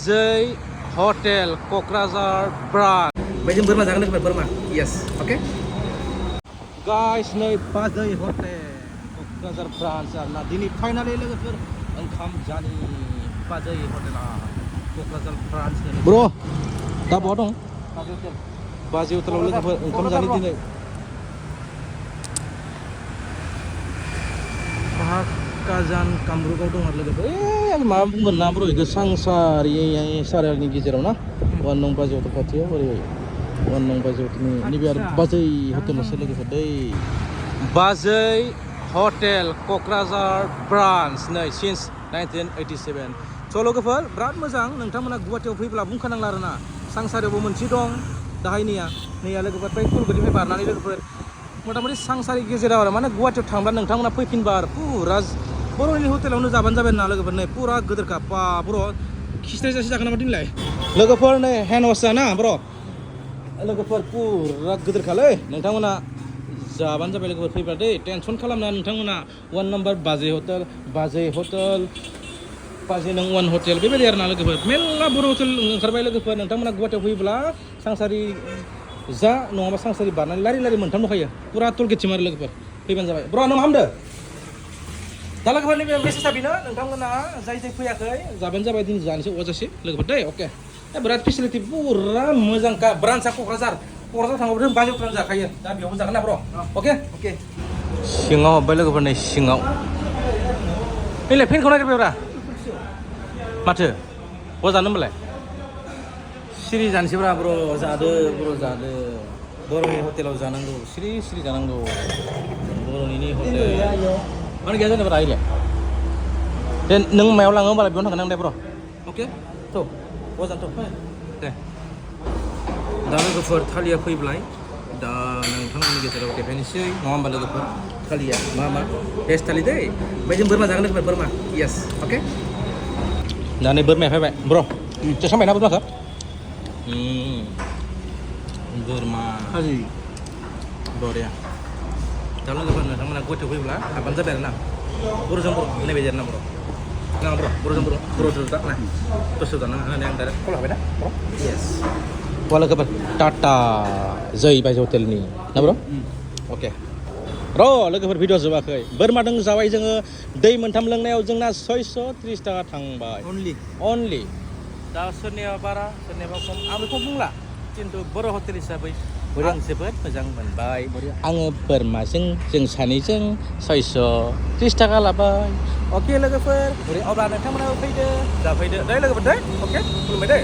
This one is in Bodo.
Jai Hotel Kokrajhar branch. Bajing Burma jangan lupa Burma. Yes, oke? Guys, नै Bajai Hotel Kokrajhar branch arena dini finally लोगोफोर ओंखाम जानि Bajai Hotel Kokrajhar branch Bro, दा बहा दं? Bajai Hotel लोगोफोर ओंखाम जानि दिनै Kajan Kamrukआव दं आरो लोगोफोर मा बुंगोन ना ब्र इखो सांसारि सारियालनि गेजेराव ना 1 नं Bajai Hotel खाथियाव ओरै 1 नं Bajai Hotelनि नैबे आरो Bajai Hotelआवसो लोगोफोर दै Bajai Hotel Kokrajhar branch नै since 1987 स' लोगोफोर बिराद मोजां नोंथांमोना गुवाहाटीयाव फैब्ला बुंखानांला आरोना सांसारियावबो मोनसे दं दाहायनिया नैया लोगोफोर बै कलगुरिनिफ्राय बारनानै लोगोफोर मथा-मथि सांसारि गेजेराव आरो माने गुवाहाटीयाव थांब्ला नोंथांमोना फैफिनबा आरो पुरा बर'नि हटेलावनो जाबानो जाबाय ना लोगोफोर नै पुरा गोदोरखा बा बर' खिस्राय जासि जागोन नामा दिनलाय लोगोफोर नै हेन्ड वाश जाना बर' लोगोफोर पुरा गोदोरखालै नोंथांमोना जाबानो जाबाय लोगोफोर फैब्ला दै टेनसन खालामना नोंथांमोना 1 नम्बर Bajai Hotel Bajai नों 1 हटेल बेबायदि आरो ना लोगोफोर मेल्ला बर' हटेल ओंखारबाय लोगोफोर नोंथांमोना गुवाहाटीयाव फैब्ला सांसारि जा नङाबा सांसारि बारनानै लारि मोनथाम दंखायो पुरा टलगेटसिम आरो लोगोफोर फैबानो जाबाय ब्र' नों मा खालामदो दा लोगोफोर नैबे मेसेजआ बेनो नोंथांमोना जाय फैयाखै जाबानो जाबाय दिनै जानोसै अजासे लोगोफोर दै अके बिराद फेसिलिटि पुरा मोजांखा ब्रान्चआ क'क्राझार थांबाबो Bajai Hotel जाखायो दा बेयावबो जागोन ना ब्र' अके सिङाव हाबबाय लोगोफोर नै सिङाव नैलाय फेनखौ नागिरबायब्रा माथो जानो होमबालाय सिरि जानोसैब्रा ब्र' जादो बर'नि हटेलाव जानांगौ सिरि जानांगौ बर'नि हटेल मानो गैया जेनेबा रायलाय दे नों मायाव लाङो होमबालाय बेयावनो थांगोन आं दे ब्र' अके थ' जानो दे दा लोगोफोर थालिया फैब्लाय दा नोंथांमोननि गेजेराव देखायनोसै नङा होमबा लोगोफोर थालिया मा बेस्ट थालि दै ओमफ्राय जों बोरमा जागोन लोगोफोर बोरमा येस अके दा नै बोरमाया फैबाय ब्र' जाखांबायना बोरमाखौ बोरमा बरिया दा लोगोफोर नोंथांमोना गुवाहाटीयाव फैब्ला हाबानो जाबाय आरो ना बर'जों बर' होननाय आरो ना बर' बर'जों बर' दा ना दसे दाना होनानै आं डाइरेक्ट कल हाबाय ना बर' येस लोगोफोर टाटा जै Bajai हटेलनि ना ब्र' अके र' लोगोफोर भिडिअ जोबाखै बोरमादों जाबाय जोङो दै मोनथाम लोंनायाव जोंना 630 थाखा थांबाय अनलि दा सोरनिया बारा सोरनियाबा खम आं बेखौ बुंला खिन्थु बर' हटेल हिसाबै आं जोबोद मोजां मोनबाय आङो बोरमाजों जों सानैजों 630 थाखा लाबाय अके लोगोफोर अब्ला नोंथांमोनाबो फैदो जाफैदो दै लोगोफोर दै अके खुलुमबाय दै